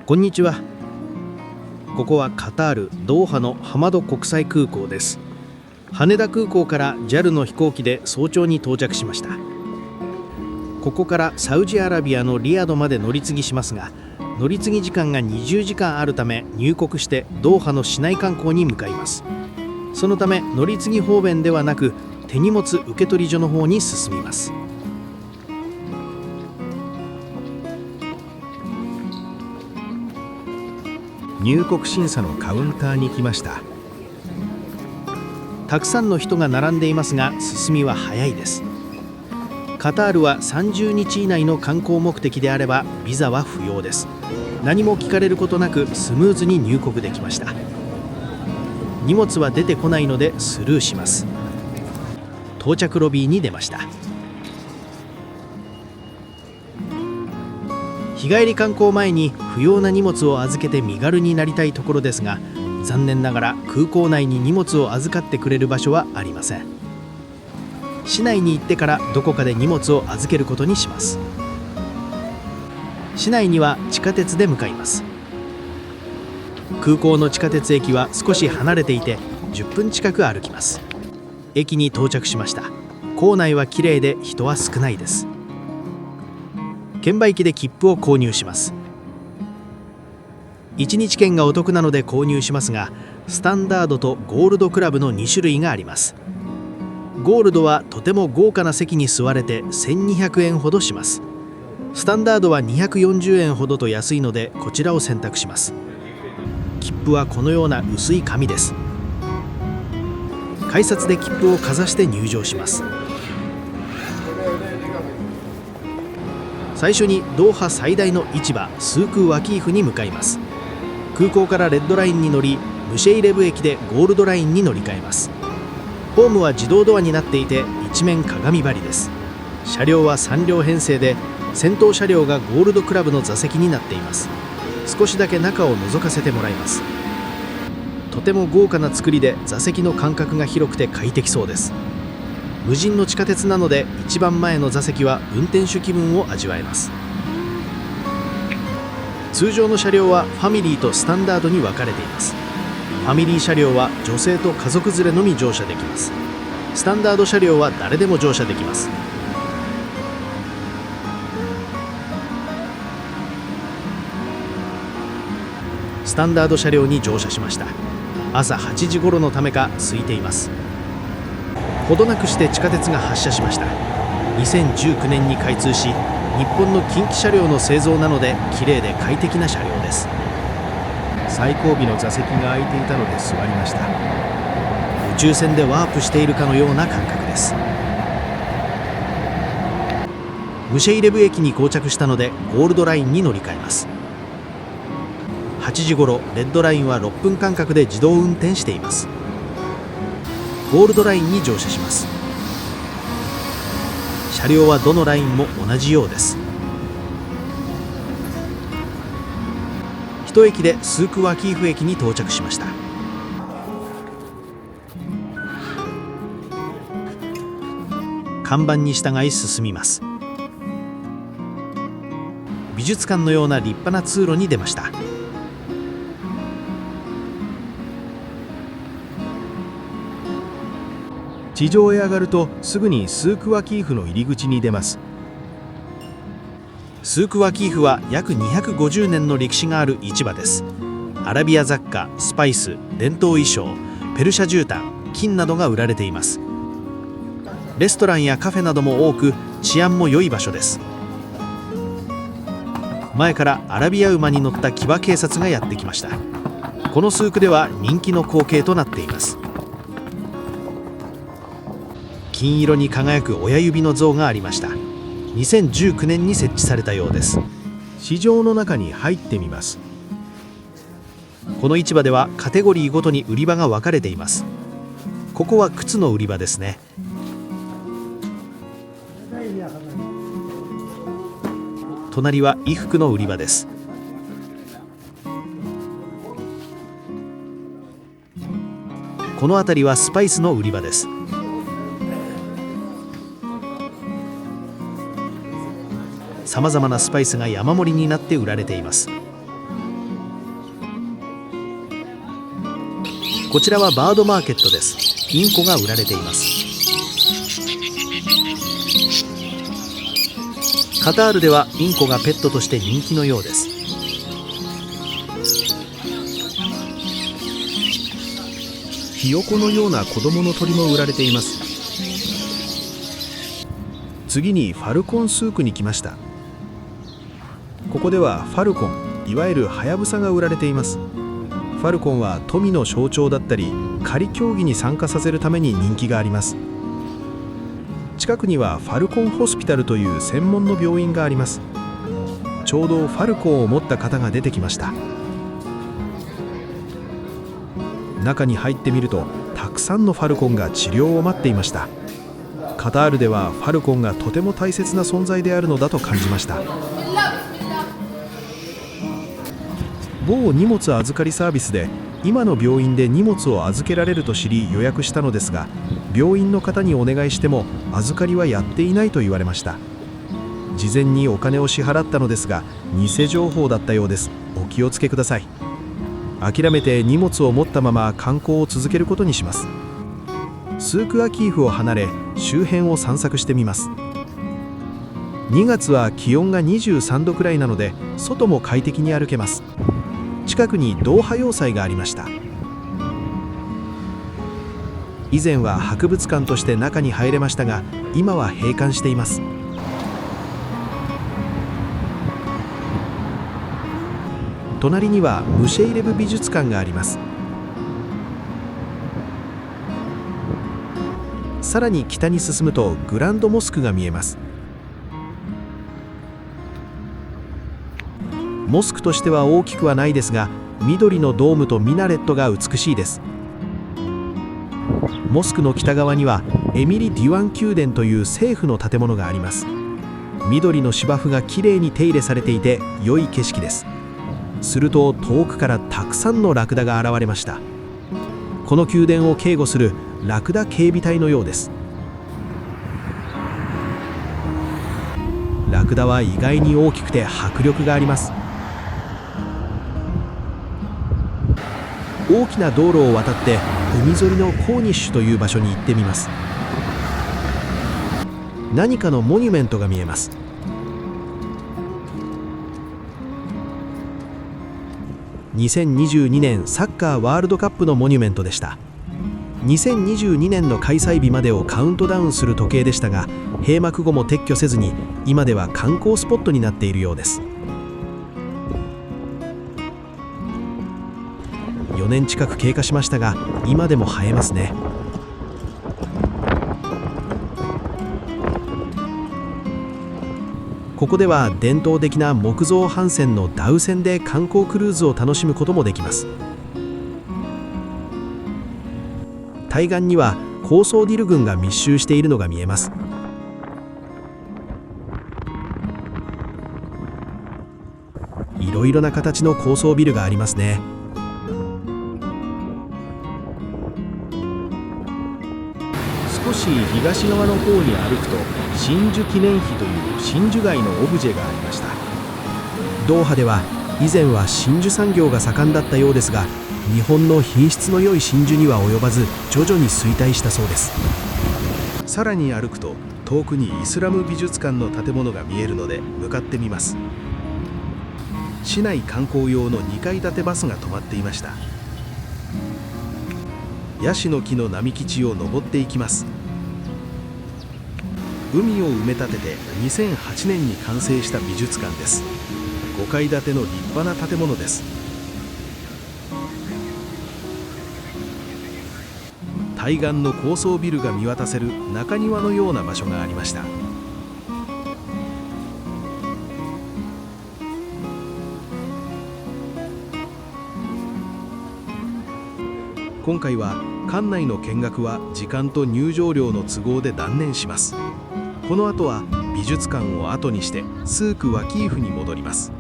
こんにちは。ここはカタール・ドーハのハマド国際空港です。羽田空港から JAL の飛行機で早朝に到着しました。ここからサウジアラビアのリヤドまで乗り継ぎしますが、乗り継ぎ時間が20時間あるため入国してドーハの市内観光に向かいます。そのため乗り継ぎ方便ではなく手荷物受け取り所の方に進みます。入国審査のカウンターに来ました。たくさんの人が並んでいますが進みは早いです。カタールは30日以内の観光目的であればビザは不要です。何も聞かれることなくスムーズに入国できました。荷物は出てこないのでスルーします。到着ロビーに出ました。日帰り観光前に不要な荷物を預けて身軽になりたいところですが、残念ながら空港内に荷物を預かってくれる場所はありません。市内に行ってからどこかで荷物を預けることにします。市内には地下鉄で向かいます。空港の地下鉄駅は少し離れていて10分近く歩きます。駅に到着しました。構内はきれいで人は少ないです。券売機で切符を購入します。1日券がお得なので購入しますが、スタンダードとゴールドクラブの2種類があります。ゴールドはとても豪華な席に座れて1200円ほどします。スタンダードは240円ほどと安いのでこちらを選択します。切符はこのような薄い紙です。改札で切符をかざして入場します。最初にドーハ最大の市場スーク・ワキーフに向かいます。空港からレッドラインに乗り、ムシェイレブ駅でゴールドラインに乗り換えます。ホームは自動ドアになっていて一面鏡張りです。車両は3両編成で、先頭車両がゴールドクラブの座席になっています。少しだけ中を覗かせてもらいます。とても豪華な作りで座席の間隔が広くて快適そうです。無人の地下鉄なので一番前の座席は運転手気分を味わえます。通常の車両はファミリーとスタンダードに分かれています。ファミリー車両は女性と家族連れのみ乗車できます。スタンダード車両は誰でも乗車できます。スタンダード車両に乗車しました。朝8時頃のためか空いています。ほどなくして地下鉄が発車しました。2019年に開通し、日本の近畿車両の製造なので綺麗で快適な車両です。最後尾の座席が空いていたので座りました。宇宙船でワープしているかのような感覚です。ムシェイレブ駅に到着したのでゴールドラインに乗り換えます。8時頃レッドラインは6分間隔で自動運転しています。ゴールドラインに乗車します。車両はどのラインも同じようです。一駅でスーク・ワキーフ駅に到着しました。看板に従い進みます。美術館のような立派な通路に出ました。地上へ上がるとすぐにスーク・ワキーフの入り口に出ます。スーク・ワキーフは約250年の歴史がある市場です。アラビア雑貨、スパイス、伝統衣装、ペルシャ絨毯、金などが売られています。レストランやカフェなども多く、治安も良い場所です。前からアラビア馬に乗った騎馬警察がやってきました。このスークでは人気の光景となっています。金色に輝く親指の像がありました。2019年に設置されたようです。市場の中に入ってみます。この市場ではカテゴリーごとに売り場が分かれています。ここは靴の売り場ですね。隣は衣服の売り場です。この辺りはスパイスの売り場です。さまざまなスパイスが山盛りになって売られています。こちらはバードマーケットです。インコが売られています。カタールではインコがペットとして人気のようです。ひよこのような子供の鳥も売られています。次にファルコンスークに来ました。ここではファルコン、いわゆるハヤブサが売られています。ファルコンは富の象徴だったり、狩り競技に参加させるために人気があります。近くにはファルコンホスピタルという専門の病院があります。ちょうどファルコンを持った方が出てきました。中に入ってみると、たくさんのファルコンが治療を待っていました。カタールではファルコンがとても大切な存在であるのだと感じました。某荷物預かりサービスで今の病院で荷物を預けられると知り予約したのですが、病院の方にお願いしても預かりはやっていないと言われました。事前にお金を支払ったのですが、偽情報だったようです。お気をつけください。諦めて荷物を持ったまま観光を続けることにします。スーク・アキーフを離れ周辺を散策してみます。2月は気温が23度くらいなので外も快適に歩けます。近くにドーハ要塞がありました。以前は博物館として中に入れましたが、今は閉館しています。隣にはムシェイレブ美術館があります。さらに北に進むとグランドモスクが見えます。モスクとしては大きくはないですが、緑のドームとミナレットが美しいです。モスクの北側にはエミリ・デュワン宮殿という政府の建物があります。緑の芝生がきれいに手入れされていて良い景色です。すると遠くからたくさんのラクダが現れました。この宮殿を警護するラクダ警備隊のようです。ラクダは意外に大きくて迫力があります。大きな道路を渡って海沿いのコーニッシュという場所に行ってみます。何かのモニュメントが見えます。2022年サッカーワールドカップのモニュメントでした。2022年の開催日までをカウントダウンする時計でしたが、閉幕後も撤去せずに今では観光スポットになっているようです。4年近く経過しましたが、今でも映えますね。ここでは伝統的な木造帆船のダウ船で観光クルーズを楽しむこともできます。対岸には高層ビル群が密集しているのが見えます。いろいろな形の高層ビルがありますね。少し東側の方に歩くと真珠記念碑という真珠貝のオブジェがありました。ドーハでは以前は真珠産業が盛んだったようですが、日本の品質の良い真珠には及ばず徐々に衰退したそうです。さらに歩くと遠くにイスラム美術館の建物が見えるので向かってみます。市内観光用の2階建てバスが止まっていました。ヤシの木の並木地を登っていきます。海を埋め立てて2008年に完成した美術館です。5階建ての立派な建物です。対岸の高層ビルが見渡せる中庭のような場所がありました。今回は館内の見学は時間と入場料の都合で断念します。この後は美術館を後にしてスーク・ワキーフに戻ります。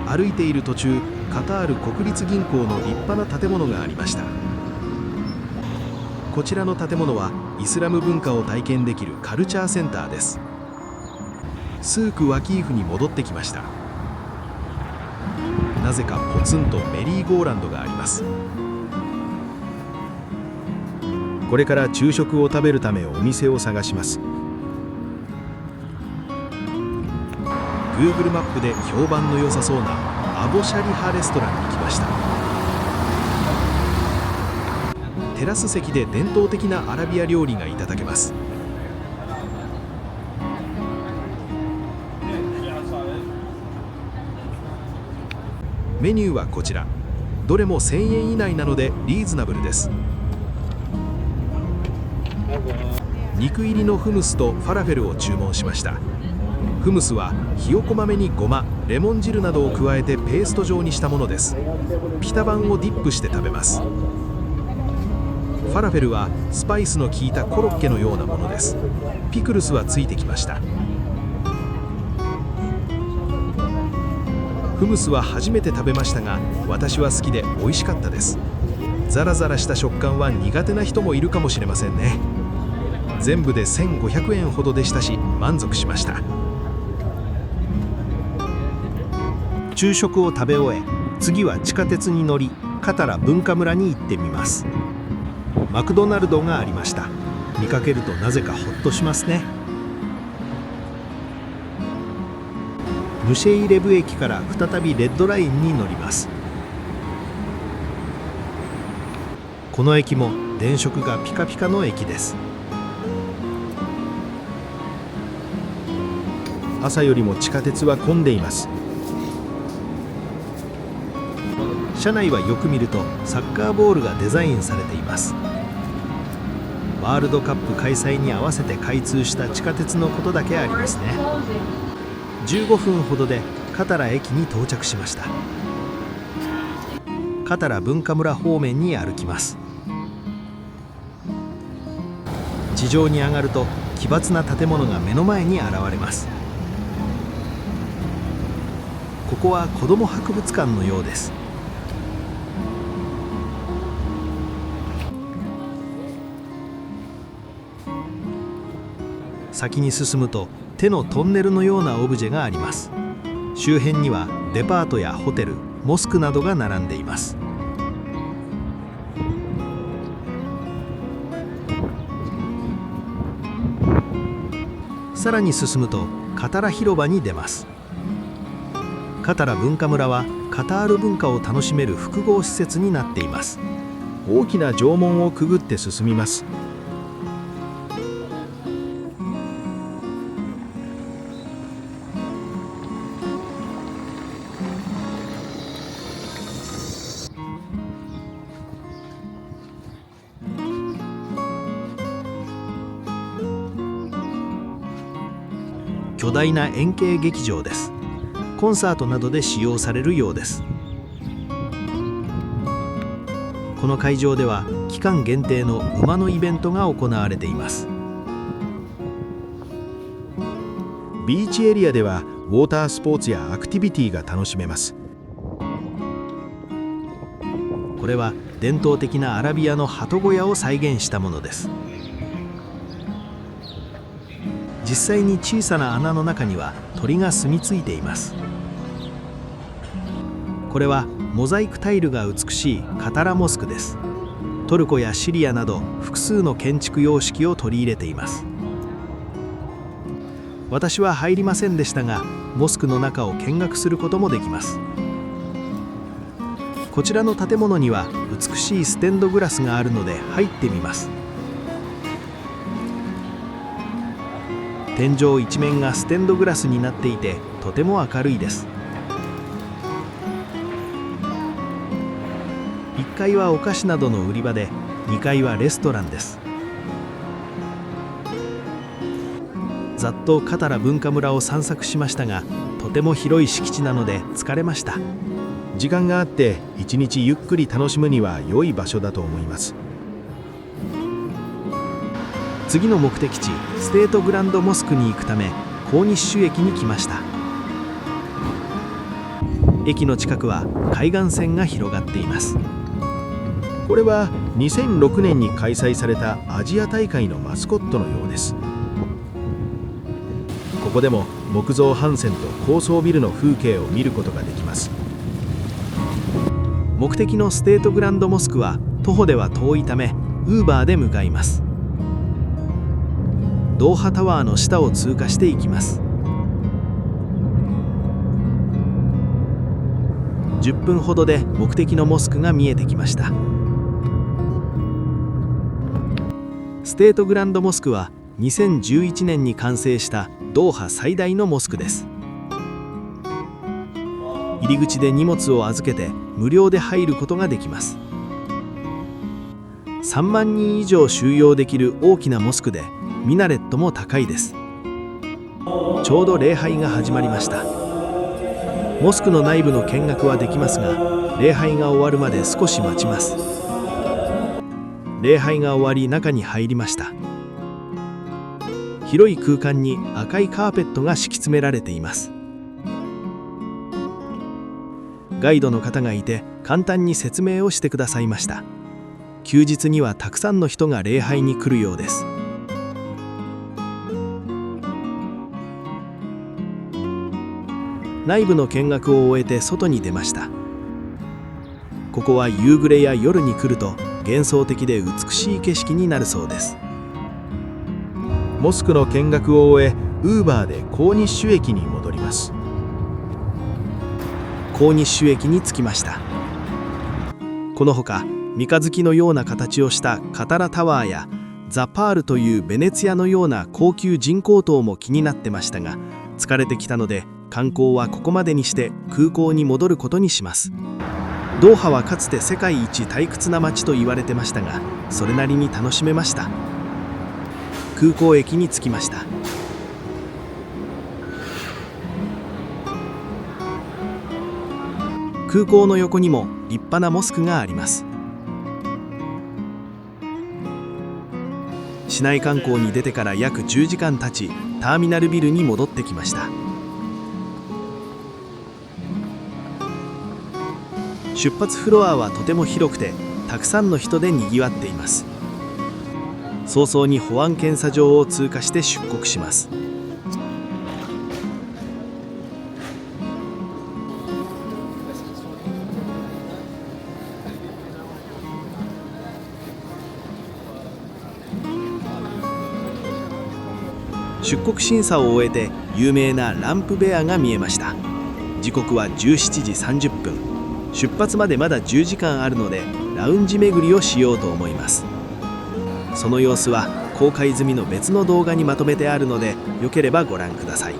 歩いている途中、カタール国立銀行の立派な建物がありました。こちらの建物はイスラム文化を体験できるカルチャーセンターです。スーク・ワキーフに戻ってきました。なぜかポツンとメリーゴーランドがあります。これから昼食を食べるためお店を探します。 Google マップで評判の良さそうなアボシャリハレストランに来ました。テラス席で伝統的なアラビア料理がいただけます。メニューはこちら。どれも1000円以内なのでリーズナブルです。肉入りのフムスとファラフェルを注文しました。フムスはひよこ豆にごま、レモン汁などを加えてペースト状にしたものです。ピタバンをディップして食べます。ファラフェルはスパイスの効いたコロッケのようなものです。ピクルスはついてきました。フムスは初めて食べましたが、私は好きで美味しかったです。ザラザラした食感は苦手な人もいるかもしれませんね。全部で1500円ほどでしたし、満足しました。昼食を食べ終え、次は地下鉄に乗り、カタラ文化村に行ってみます。マクドナルドがありました。見かけるとなぜかホッとしますね。ムシェイレブ駅から再びレッドラインに乗ります。この駅も電飾がピカピカの駅です。朝よりも地下鉄は混んでいます。車内はよく見るとサッカーボールがデザインされています。ワールドカップ開催に合わせて開通した地下鉄のことだけありますね。15分ほどでカタラ駅に到着しました。カタラ文化村方面に歩きます。地上に上がると奇抜な建物が目の前に現れます。ここは子ども博物館のようです。先に進むと手のトンネルのようなオブジェがあります。周辺にはデパートやホテル、モスクなどが並んでいます。さらに進むとカタラ広場に出ます。カタラ文化村はカタール文化を楽しめる複合施設になっています。大きな城門をくぐって進みます。巨大な円形劇場です。コンサートなどで使用されるようです。この会場では期間限定の馬のイベントが行われています。ビーチエリアではウォータースポーツやアクティビティが楽しめます。これは伝統的なアラビアの鳩小屋を再現したものです。実際に小さな穴の中には鳥が住み着いています。これはモザイクタイルが美しいカタラモスクです。トルコやシリアなど複数の建築様式を取り入れています。私は入りませんでしたが、モスクの中を見学することもできます。こちらの建物には美しいステンドグラスがあるので入ってみます。天井一面がステンドグラスになっていてとても明るいです。1階はお菓子などの売り場で、2階はレストランです。ざっとカタラ文化村を散策しましたが、とても広い敷地なので疲れました。時間があって一日ゆっくり楽しむには良い場所だと思います。次の目的地ステートグランドモスクに行くためコーニッシュ駅に来ました。駅の近くは海岸線が広がっています。これは2006年に開催されたアジア大会のマスコットのようです。ここでも木造帆船と高層ビルの風景を見ることができます。目的のステートグランドモスクは徒歩では遠いためウーバーで向かいます。ドーハタワーの下を通過していきます。10分ほどで目的のモスクが見えてきました。ステートグランドモスクは2011年に完成したドーハ最大のモスクです。入り口で荷物を預けて無料で入ることができます。3万人以上収容できる大きなモスクで、ミナレットも高いです。ちょうど礼拝が始まりました。モスクの内部の見学はできますが、礼拝が終わるまで少し待ちます。礼拝が終わり、中に入りました。広い空間に赤いカーペットが敷き詰められています。ガイドの方がいて簡単に説明をしてくださいました。休日にはたくさんの人が礼拝に来るようです。内部の見学を終えて外に出ました。ここは夕暮れや夜に来ると幻想的で美しい景色になるそうです。モスクの見学を終え、ウーバーでコーニッシュ駅に戻ります。コーニッシュ駅に着きました。このほか三日月のような形をしたカタラタワーやザ・パールというベネツィアのような高級人工島も気になってましたが、疲れてきたので観光はここまでにして空港に戻ることにします。ドーハはかつて世界一退屈な街と言われてましたが、それなりに楽しめました。空港駅に着きました。空港の横にも立派なモスクがあります。市内観光に出てから約10時間経ち、ターミナルビルに戻ってきました。出発フロアはとても広くて、たくさんの人でにぎわっています。早々に保安検査場を通過して出国します。出国審査を終えて有名なランプベアが見えました。時刻は17時30分。出発までまだ10時間あるのでラウンジ巡りをしようと思います。その様子は公開済みの別の動画にまとめてあるので、よければご覧ください。